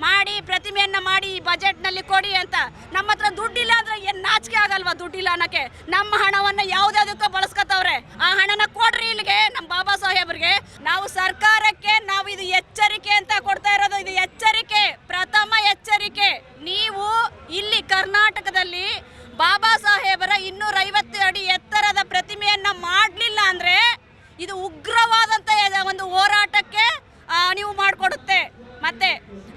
ಮಾಡಿ ಪ್ರತಿಮೆಯನ್ನ ಮಾಡಿ ಈ ಬಜೆಟ್ನಲ್ಲಿ ಕೊಡಿ ಅಂತ. ನಮ್ಮ ಹತ್ರ ದುಡ್ಡಿಲ್ಲ ಅಂದ್ರೆ ಏನು ನಾಚಿಕೆ ಆಗಲ್ವಾ? ದುಡ್ಡಿಲ್ಲ ಅನ್ನಕ್ಕೆ ನಮ್ಮ ಹಣವನ್ನು ಯಾವುದ್ಯಾವುದಕ್ಕೂ ಬಳಸ್ಕೊತವ್ರೆ. ಆ ಹಣನ ಕೊಡ್ರಿ ಇಲ್ಲಿಗೆ, ನಮ್ಮ ಬಾಬಾ ಸಾಹೇಬ್ರಿಗೆ. ನಾವು ಸರ್ಕಾರಕ್ಕೆ ನಾವು ಇದು ಎಚ್ಚರಿಕೆ ಅಂತ ಕೊಡ್ತಾ ಇರೋದು. ಇದು ಎಚ್ಚರಿಕೆ, ಪ್ರಥಮ ಎಚ್ಚರಿಕೆ. ನೀವು ಇಲ್ಲಿ ಕರ್ನಾಟಕದಲ್ಲಿ ಬಾಬಾ ಸಾಹೇಬರ 250 ಅಡಿ ಎತ್ತರದ ಪ್ರತಿಮೆಯನ್ನ ಮಾಡಲಿಲ್ಲ ಅಂದ್ರೆ ಇದು ಉಗ್ರವಾದಂಥ ಒಂದು ಹೋರಾಟಕ್ಕೆ ನೀವು ಮಾಡಿಕೊಡುತ್ತೆ. ಮತ್ತೆ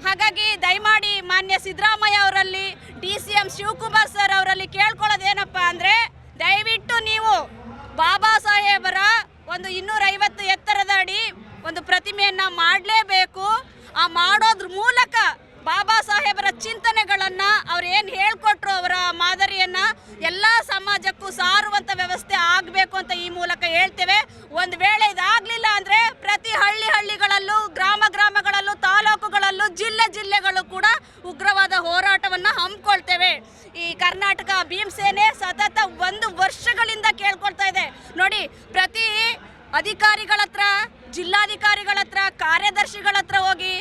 ಹಾಗಾಗಿ ದಯಮಾಡಿ ಮಾನ್ಯ ಸಿದ್ದರಾಮಯ್ಯ ಅವರಲ್ಲಿ, DCM ಶಿವಕುಮಾರ್ ಸರ್ ಅವರಲ್ಲಿ ಕೇಳ್ಕೊಳ್ಳೋದೇನಪ್ಪ ಅಂದರೆ, ದಯವಿಟ್ಟು ನೀವು ಬಾಬಾ ಸಾಹೇಬರ ಒಂದು 250 ಎತ್ತರದ ಅಡಿ ಒಂದು ಪ್ರತಿಮೆಯನ್ನು ಮಾಡಲೇಬೇಕು. ಆ ಮಾಡೋದ್ರ ಮೂಲಕ ಬಾಬಾ ಸಾಹೇಬರ ಚಿಂತನೆಗಳನ್ನು ಅವ್ರು ಏನು ಹೇಳ್ಕೊಟ್ರು, ಅವರ ಮಾದರಿಯನ್ನು ಎಲ್ಲ ಸಮಾಜಕ್ಕೂ ಸಾರುವಂಥ ವ್ಯವಸ್ಥೆ ಆಗಬೇಕು ಅಂತ ಈ ಮೂಲಕ ಹೇಳ್ತೇವೆ. ಒಂದು ವೇಳೆ ಇದಾಗಲಿಲ್ಲ ಅಂದರೆ ಪ್ರತಿ ಹಳ್ಳಿಗಳಲ್ಲೂ, ಗ್ರಾಮಗಳಲ್ಲೂ, ತಾಲೂಕುಗಳಲ್ಲೂ, ಜಿಲ್ಲೆಗಳು ಕೂಡ ಉಗ್ರವಾದ ಹೋರಾಟವನ್ನು ಹಮ್ಮಿಕೊಳ್ತೇವೆ. ಈ ಕರ್ನಾಟಕ ಭೀಮಸೇನೆ ಸತತ 1 ವರ್ಷಗಳಿಂದ ಕೇಳ್ಕೊಳ್ತಾ ಇದೆ. ನೋಡಿ, ಪ್ರತಿ ಅಧಿಕಾರಿಗಳ ಹತ್ರ, ಜಿಲ್ಲಾಧಿಕಾರಿಗಳ ಹತ್ರ, ಕಾರ್ಯದರ್ಶಿಗಳ ಹತ್ರ ಹೋಗಿ,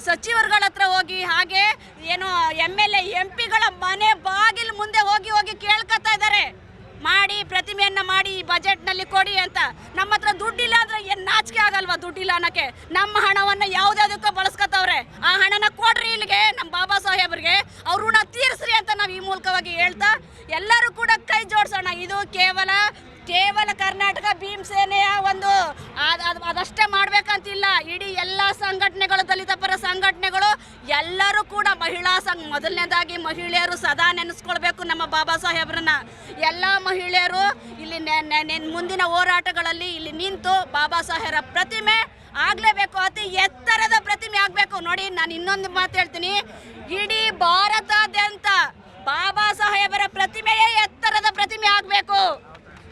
ಸಚಿವರುಗಳ ಹತ್ರ ಹೋಗಿ, ಹಾಗೆ ಏನು MLA MP ಗಳ ಮನೆ ಬಾಗಿಲು ಮುಂದೆ ಹೋಗಿ ಕೇಳ್ಕೊತಾ ಇದ್ದಾರೆ, ಮಾಡಿ ಪ್ರತಿಮೆಯನ್ನ ಮಾಡಿ ಈ ಬಜೆಟ್ನಲ್ಲಿ ಕೊಡಿ ಅಂತ. ನಮ್ಮ ಹತ್ರ ದುಡ್ಡಿಲ್ಲ ಅಂದ್ರೆ ಏನು ನಾಚಿಕೆ ಆಗಲ್ವಾ? ದುಡ್ಡಿಲ್ಲ ಅನ್ನಕ್ಕೆ ನಮ್ಮ ಹಣವನ್ನು ಯಾವುದ್ಯಾವುದಕ್ಕೂ ಬಳಸ್ಕೊತವ್ರೆ. ಆ ಹಣನ ಕೊಡ್ರಿ ಇಲ್ಲಿಗೆ, ನಮ್ಮ ಬಾಬಾ ಸಾಹೇಬ್ರಿಗೆ. ಅವ್ರ ಋಣ ತೀರಿಸ್ರಿ ಅಂತ ನಾವು ಈ ಮೂಲಕವಾಗಿ ಹೇಳ್ತಾ ಎಲ್ಲರೂ ಕೂಡ ಕೈ ಜೋಡಿಸೋಣ. ಇದು ಕೇವಲ ಕರ್ನಾಟಕ ಭೀಮಸೇನೆಯ ಒಂದು ಅದಷ್ಟೇ ಮಾಡಬೇಕಂತಿಲ್ಲ. ಇಡೀ ಎಲ್ಲ ಸಂಘಟನೆಗಳು, ದಲಿತ ಪರ ಸಂಘಟನೆಗಳು ಎಲ್ಲರೂ ಕೂಡ, ಮಹಿಳಾ ಸಂಘ ಮೊದಲನೇದಾಗಿ ಮಹಿಳೆಯರು ಸದಾ ನೆನೆಸ್ಕೊಳ್ಬೇಕು ನಮ್ಮ ಬಾಬಾ ಸಾಹೇಬ್ರನ್ನ. ಎಲ್ಲ ಮಹಿಳೆಯರು ಇಲ್ಲಿ ಮುಂದಿನ ಹೋರಾಟಗಳಲ್ಲಿ ಇಲ್ಲಿ ನಿಂತು ಬಾಬಾ ಸಾಹೇಬರ ಪ್ರತಿಮೆ ಆಗಲೇಬೇಕು, ಅತಿ ಎತ್ತರದ ಪ್ರತಿಮೆ ಆಗಬೇಕು. ನೋಡಿ, ನಾನು ಇನ್ನೊಂದು ಮಾತು ಹೇಳ್ತೀನಿ, ಇಡೀ ಭಾರತಾದ್ಯಂತ ಬಾಬಾ ಸಾಹೇಬರ ಪ್ರತಿಮೆಯೇ ಎತ್ತರದ ಪ್ರತಿಮೆ ಆಗಬೇಕು.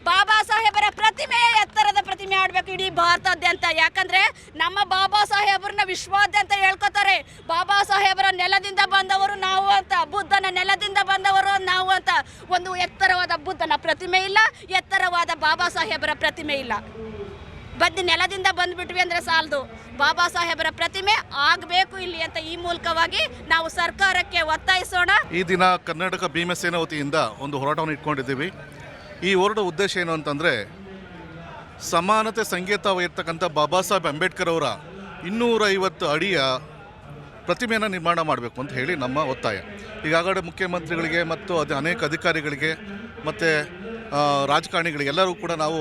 ಬಾಬಾ ಸಾಹೇಬರ ಪ್ರತಿಮೆಯೇ ಎತ್ತರದ ಪ್ರತಿಮೆ ಆಡಬೇಕು ಇಡೀ ಭಾರತಾದ್ಯಂತ. ಯಾಕಂದ್ರೆ ನಮ್ಮ ಬಾಬಾ ಸಾಹೇಬರನ್ನ ವಿಶ್ವಾದ್ಯಂತ ಹೇಳ್ಕೊತಾರೆ. ಬಾಬಾ ಸಾಹೇಬರ ನೆಲದಿಂದ ಬಂದವರು ನಾವು ಅಂತ, ಬುದ್ಧನ ನೆಲದಿಂದ ಬಂದವರು ನಾವು ಅಂತ. ಒಂದು ಎತ್ತರವಾದ ಬುದ್ಧನ ಪ್ರತಿಮೆ ಇಲ್ಲ, ಎತ್ತರವಾದ ಬಾಬಾ ಸಾಹೇಬರ ಪ್ರತಿಮೆ ಇಲ್ಲ. ನೆಲದಿಂದ ಬಂದ್ಬಿಟ್ವಿ ಅಂದ್ರೆ ಸಾಲದು, ಬಾಬಾ ಸಾಹೇಬರ ಪ್ರತಿಮೆ ಆಗಬೇಕು ಇಲ್ಲಿ ಅಂತ ಈ ಮೂಲಕವಾಗಿ ನಾವು ಸರ್ಕಾರಕ್ಕೆ ಒತ್ತಾಯಿಸೋಣ. ಈ ದಿನ ಕರ್ನಾಟಕ ಭೀಮಸೇನೆ ವತಿಯಿಂದ ಒಂದು ಹೋರಾಟವನ್ನು ಇಟ್ಕೊಂಡಿದ್ದೀವಿ. ಈ ಹೋರಾಟ ಉದ್ದೇಶ ಏನು ಅಂತಂದರೆ, ಸಮಾನತೆ ಸಂಕೇತವಾಗಿರ್ತಕ್ಕಂಥ ಬಾಬಾ ಸಾಹೇಬ್ ಅಂಬೇಡ್ಕರ್ ಅವರ 250 ಅಡಿಯ ಪ್ರತಿಮೆಯನ್ನು ನಿರ್ಮಾಣ ಮಾಡಬೇಕು ಅಂತ ಹೇಳಿ ನಮ್ಮ ಒತ್ತಾಯ. ಈಗಾಗಲೇ ಮುಖ್ಯಮಂತ್ರಿಗಳಿಗೆ ಮತ್ತು ಅನೇಕ ಅಧಿಕಾರಿಗಳಿಗೆ ಮತ್ತು ರಾಜಕಾರಣಿಗಳಿಗೆ ಎಲ್ಲರೂ ಕೂಡ ನಾವು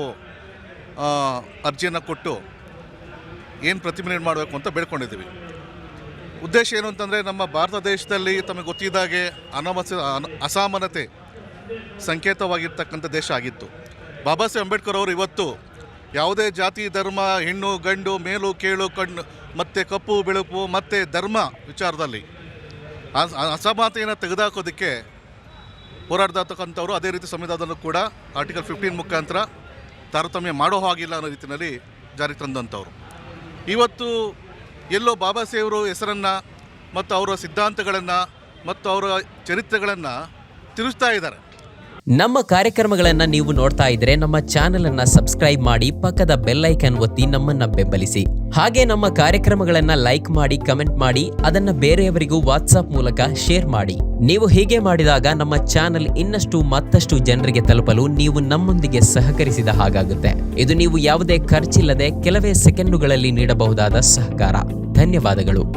ಅರ್ಜಿಯನ್ನು ಕೊಟ್ಟು ಏನು ಪ್ರತಿಮೆ ನಿರ್ಮಾಣ ಮಾಡಬೇಕು ಅಂತ ಬೇಡ್ಕೊಂಡಿದ್ದೀವಿ. ಉದ್ದೇಶ ಏನು ಅಂತಂದರೆ, ನಮ್ಮ ಭಾರತ ದೇಶದಲ್ಲಿ ತಮಗೆ ಗೊತ್ತಿದ್ದಾಗೆ ಅಸಮಾನತೆ ಸಂಕೇತವಾಗಿರ್ತಕ್ಕಂಥ ದೇಶ ಆಗಿತ್ತು. ಬಾಬಾ ಸಾಹೇಬ್ ಅಂಬೇಡ್ಕರ್ ಅವರು ಇವತ್ತು ಯಾವುದೇ ಜಾತಿ, ಧರ್ಮ, ಹೆಣ್ಣು ಗಂಡು, ಮೇಲು ಕೀಳು, ಕಣ್ಣು ಮತ್ತು ಕಪ್ಪು ಬೆಳಪು ಮತ್ತು ಧರ್ಮ ವಿಚಾರದಲ್ಲಿ ಅಸಮಾನತೆಯನ್ನು ತೆಗೆದುಹಾಕೋದಕ್ಕೆ ಹೋರಾಡ್ತಕ್ಕಂಥವ್ರು. ಅದೇ ರೀತಿ ಸಂವಿಧಾನದಲ್ಲೂ ಕೂಡ ಆರ್ಟಿಕಲ್ 15 ಮುಖಾಂತರ ತಾರತಮ್ಯ ಮಾಡೋ ಹಾಗಿಲ್ಲ ಅನ್ನೋ ರೀತಿಯಲ್ಲಿ ಜಾರಿಗೆ ತಂದಂಥವ್ರು. ಇವತ್ತು ಎಲ್ಲೋ ಬಾಬಾ ಸಾಹೇಬರು ಹೆಸರನ್ನು ಮತ್ತು ಅವರ ಸಿದ್ಧಾಂತಗಳನ್ನು ಮತ್ತು ಅವರ ಚರಿತ್ರೆಗಳನ್ನು ತಿಳಿಸ್ತಾ ಇದ್ದಾರೆ. ನಮ್ಮ ಕಾರ್ಯಕ್ರಮಗಳನ್ನು ನೀವು ನೋಡ್ತಾ ಇದ್ರೆ ನಮ್ಮ ಚಾನೆಲ್ ಅನ್ನ ಸಬ್ಸ್ಕ್ರೈಬ್ ಮಾಡಿ, ಪಕ್ಕದ ಬೆಲ್ ಐಕಾನ್ ಒತ್ತಿ ನಮ್ಮನ್ನ ಬೆಂಬಲಿಸಿ. ಹಾಗೆ ನಮ್ಮ ಕಾರ್ಯಕ್ರಮಗಳನ್ನ ಲೈಕ್ ಮಾಡಿ, ಕಮೆಂಟ್ ಮಾಡಿ, ಅದನ್ನ ಬೇರೆಯವರಿಗೂ ವಾಟ್ಸ್ಆಪ್ ಮೂಲಕ ಶೇರ್ ಮಾಡಿ. ನೀವು ಹೀಗೆ ಮಾಡಿದಾಗ ನಮ್ಮ ಚಾನೆಲ್ ಮತ್ತಷ್ಟು ಜನರಿಗೆ ತಲುಪಲು ನೀವು ನಮ್ಮೊಂದಿಗೆ ಸಹಕರಿಸಿದ ಹಾಗಾಗುತ್ತೆ. ಇದು ನೀವು ಯಾವುದೇ ಖರ್ಚಿಲ್ಲದೆ ಕೆಲವೇ ಸೆಕೆಂಡುಗಳಲ್ಲಿ ನೀಡಬಹುದಾದ ಸಹಕಾರ. ಧನ್ಯವಾದಗಳು.